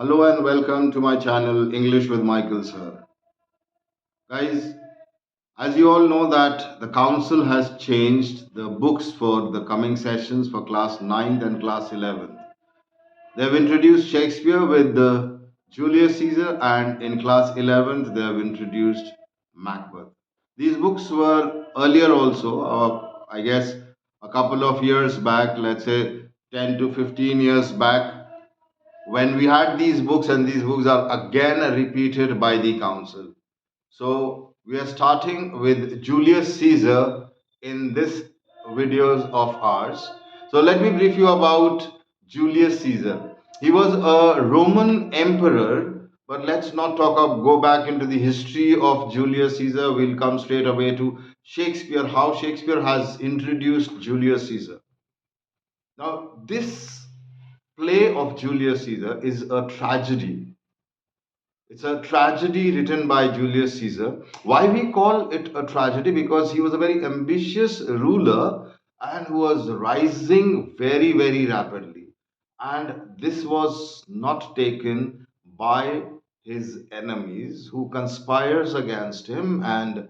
Hello and welcome to my channel English with Michael sir. Guys, as you all know that the council has changed the books for the coming sessions for class 9th and class 11th. They have introduced Shakespeare with the Julius Caesar, and in class 11th they have introduced Macbeth. These books were earlier also, I guess a couple of years back, let's say 10 to 15 years back, when we had these books, and these books are again repeated by the council. So we are starting with Julius Caesar in this videos of ours. So let me brief you about Julius Caesar. He was a Roman emperor, but let's not go back into the history of Julius Caesar. We'll come straight away to Shakespeare, how Shakespeare has introduced Julius Caesar. Now, this play of Julius Caesar is a tragedy. It's a tragedy written by Julius Caesar. Why we call it a tragedy? Because he was a very ambitious ruler and who was rising very, very rapidly. And this was not taken by his enemies who conspires against him, and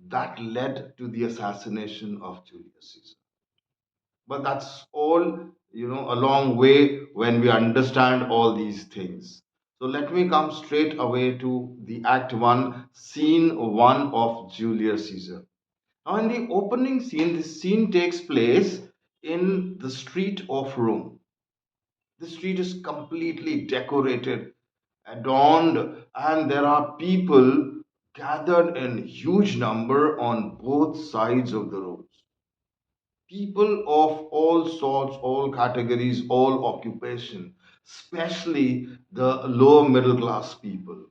that led to the assassination of Julius Caesar. But that's all, a long way when we understand all these things. So let me come straight away to the Act 1, Scene 1 of Julius Caesar. Now, in the opening scene, this scene takes place in the street of Rome. The street is completely decorated, adorned, and there are people gathered in huge number on both sides of the roads. People of all sorts, all categories, all occupation, especially the lower middle class people.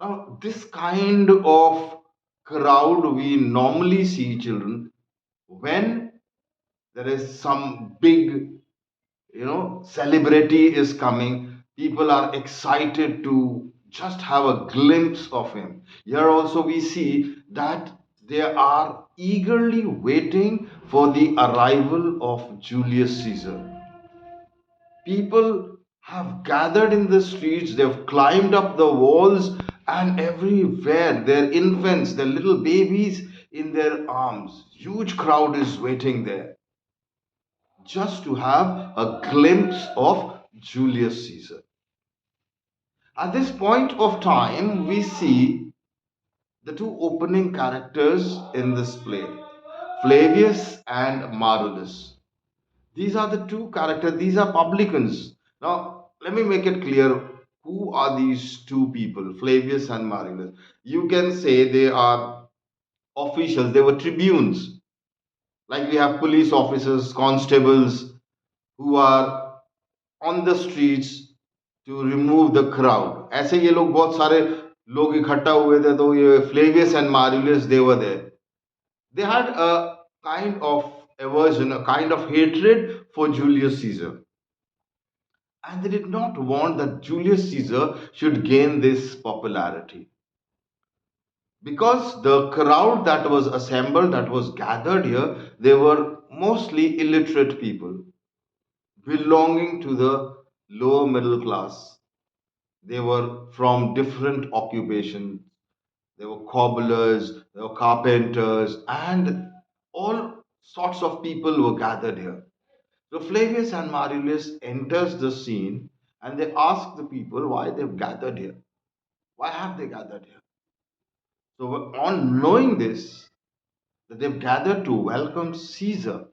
Now, this kind of crowd we normally see, children, when there is some big, celebrity is coming. People are excited to just have a glimpse of him. Here also we see that they are eagerly waiting for the arrival of Julius Caesar. People have gathered in the streets, they've climbed up the walls, and everywhere their infants, their little babies in their arms. Huge crowd is waiting there just to have a glimpse of Julius Caesar. At this point of time, we see the two opening characters in this play, Flavius and Marulus. These are the two characters, these are publicans. Now, let me make it clear who are these two people, Flavius and Marulus. You can say they are officials, they were tribunes. Like we have police officers, constables who are on the streets to remove the crowd. ऐसे ये लोग बहुत सारे लोग इकट्ठा हुए थे, तो ये Flavius and Marulius, they were there. They had a kind of aversion, a kind of hatred for Julius Caesar. And they did not want that Julius Caesar should gain this popularity. Because the crowd that was assembled, that was gathered here, they were mostly illiterate people belonging to the lower middle class. They were from different occupations. There were cobblers, there were carpenters, and all sorts of people were gathered here. So Flavius and Marulius enters the scene and they ask the people why they've gathered here. Why have they gathered here? So on knowing this, that they've gathered to welcome Caesar.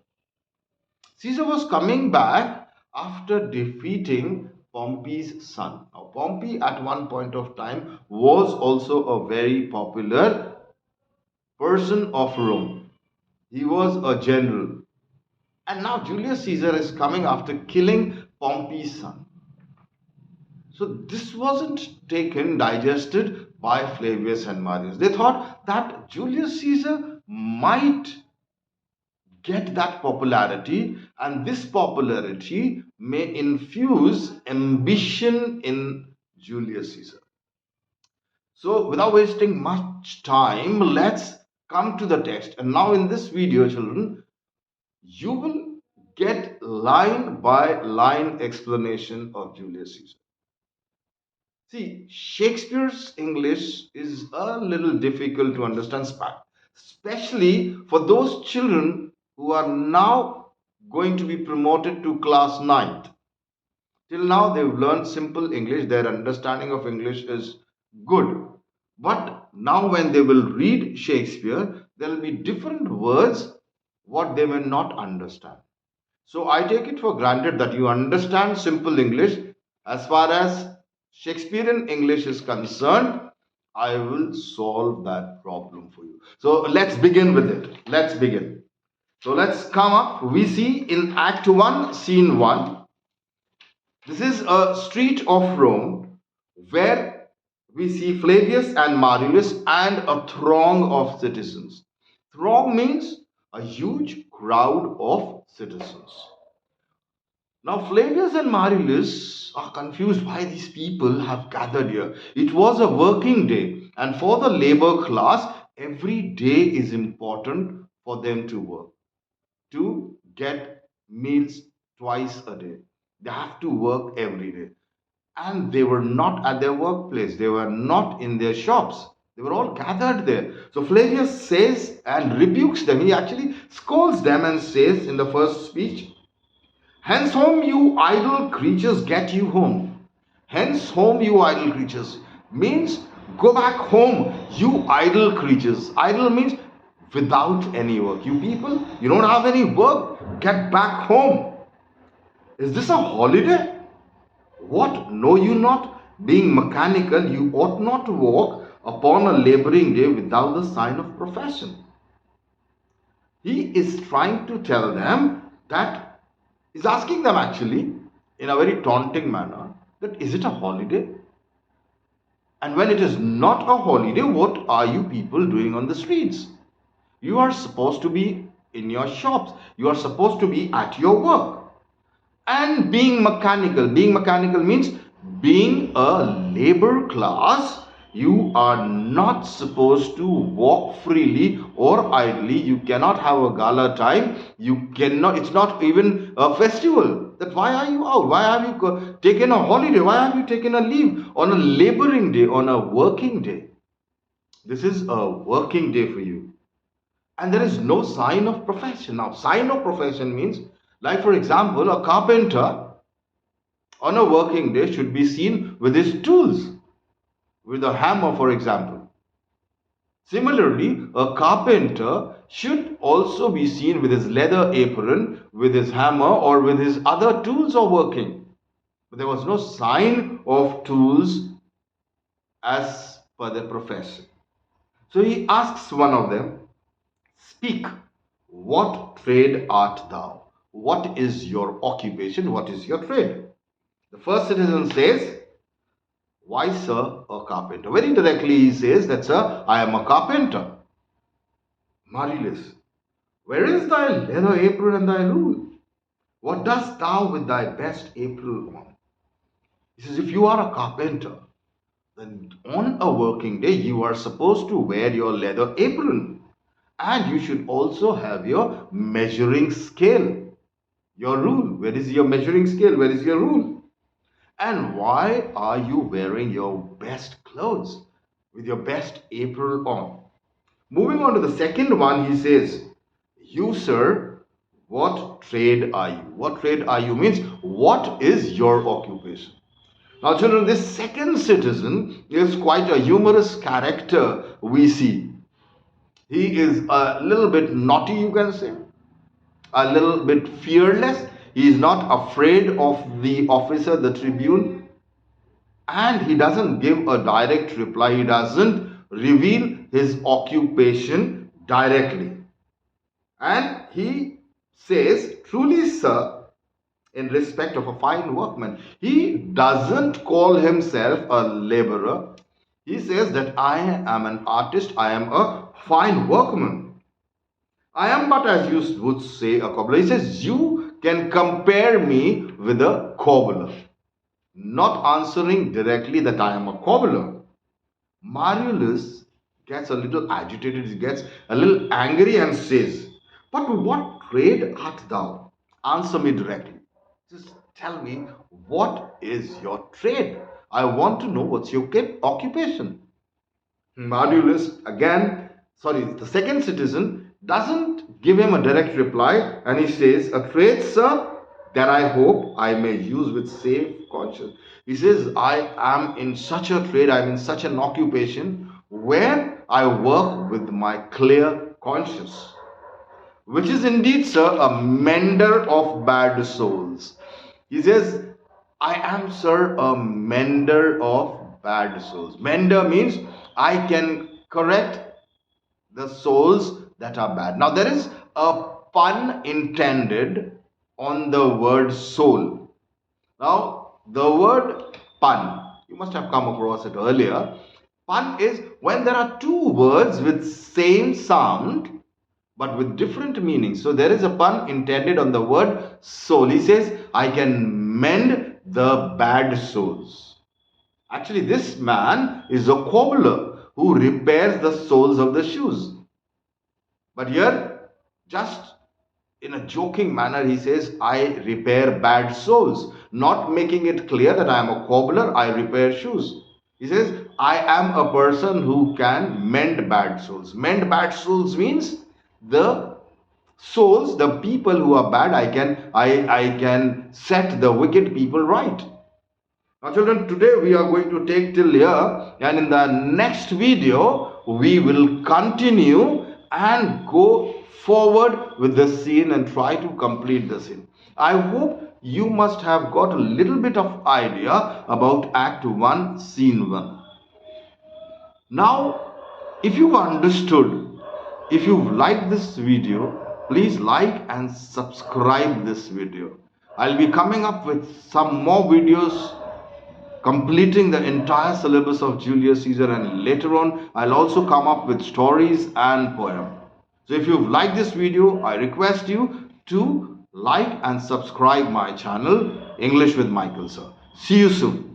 Caesar was coming back after defeating Pompey's son. Now, Pompey at one point of time was also a very popular person of Rome. He was a general. And now Julius Caesar is coming after killing Pompey's son. So this wasn't taken, digested by Flavius and Marius. They thought that Julius Caesar might get that popularity, and this popularity may infuse ambition in Julius Caesar. So without wasting much time, let's come to the text. And now in this video, children, you will get line by line explanation of Julius Caesar. See, Shakespeare's English is a little difficult to understand, especially for those children who are now going to be promoted to class ninth. Till now, they've learned simple English, their understanding of English is good. But now, when they will read Shakespeare, there will be different words what they may not understand. So I take it for granted that you understand simple English. As far as Shakespearean English is concerned, I will solve that problem for you. So let's begin with it. Let's begin. So let's come up. We see in Act 1, Scene 1. This is a street of Rome where we see Flavius and Marullus and a throng of citizens. Throng means a huge crowd of citizens. Now, Flavius and Marullus are confused why these people have gathered here. It was a working day, and for the labor class, every day is important for them to work, to get meals twice a day. They have to work every day. And they were not at their workplace, they were not in their shops. They were all gathered there. So Flavius says and rebukes them. He actually scolds them and says in the first speech, "Hence home, you idle creatures, get you home." Hence home, you idle creatures means go back home, you idle creatures. Idle means without any work. You people, you don't have any work, get back home. Is this a holiday? What, know you not? Being mechanical, you ought not to walk upon a laboring day without the sign of profession. He is trying to tell them that, he's asking them actually in a very taunting manner, that is it a holiday? And when it is not a holiday, what are you people doing on the streets? You are supposed to be in your shops. You are supposed to be at your work. And being mechanical means being a labor class. You are not supposed to walk freely or idly. You cannot have a gala time. You cannot, it's not even a festival. That why are you out? Why have you taken a holiday? Why have you taken a leave on a laboring day, on a working day? This is a working day for you. And there is no sign of profession. Now, sign of profession means, like for example, a carpenter on a working day should be seen with his tools, with a hammer, for example. Similarly, a carpenter should also be seen with his leather apron, with his hammer, or with his other tools of working. But there was no sign of tools as per their profession. So he asks one of them, "Speak, what trade art thou?" What is your occupation? What is your trade? The first citizen says, "Why, sir, a carpenter." Very directly he says that, "Sir, I am a carpenter." Marullus, "Where is thy leather apron and thy rule? What dost thou with thy best apron on?" He says, if you are a carpenter, then on a working day you are supposed to wear your leather apron. And you should also have your measuring scale. Your rule. Where is your measuring scale? Where is your rule? And why are you wearing your best clothes with your best apron on? Moving on to the second one, he says, "You, sir, what trade are you?" What trade are you means, what is your occupation? Now, children, this second citizen is quite a humorous character we see. He is a little bit naughty, you can say, a little bit fearless. He is not afraid of the officer, the tribune, and he doesn't give a direct reply. He doesn't reveal his occupation directly. And he says, "Truly, sir," in respect of a fine workman. He doesn't call himself a laborer. He says that I am an artist, I am a fine workman. I am but, as you would say, a cobbler. He says, you can compare me with a cobbler. Not answering directly that I am a cobbler. Marullus gets a little agitated, he gets a little angry and says, "But what trade art thou? Answer me directly. Just tell me, what is your trade? I want to know what's your occupation. The second citizen doesn't give him a direct reply, and he says, a trade, sir, that I hope I may use with safe conscience. He says, I am in such a trade, I'm in such an occupation where I work with my clear conscience, which is indeed, sir, a mender of bad souls. He says, I am, sir, a mender of bad souls. Mender means I can correct the souls that are bad. Now, there is a pun intended on the word soul. Now, the word pun, you must have come across it earlier. Pun is when there are two words with same sound but with different meanings. So there is a pun intended on the word soul. He says, I can mend the bad souls. Actually, this man is a cobbler who repairs the soles of the shoes. But here, just in a joking manner, he says, I repair bad souls, not making it clear that I am a cobbler, I repair shoes. He says, I am a person who can mend bad souls. Mend bad souls means the souls, the people who are bad, I can set the wicked people right. Now children, today we are going to take till here, and in the next video we will continue and go forward with the scene and try to complete the scene. I hope you must have got a little bit of idea about Act 1, Scene 1. Now, if you've understood, if you've liked this video, please like and subscribe this video. I'll be coming up with some more videos completing the entire syllabus of Julius Caesar, and later on I'll also come up with stories and poems. So if you've liked this video, I request you to like and subscribe my channel, English with Michael Sir. See you soon.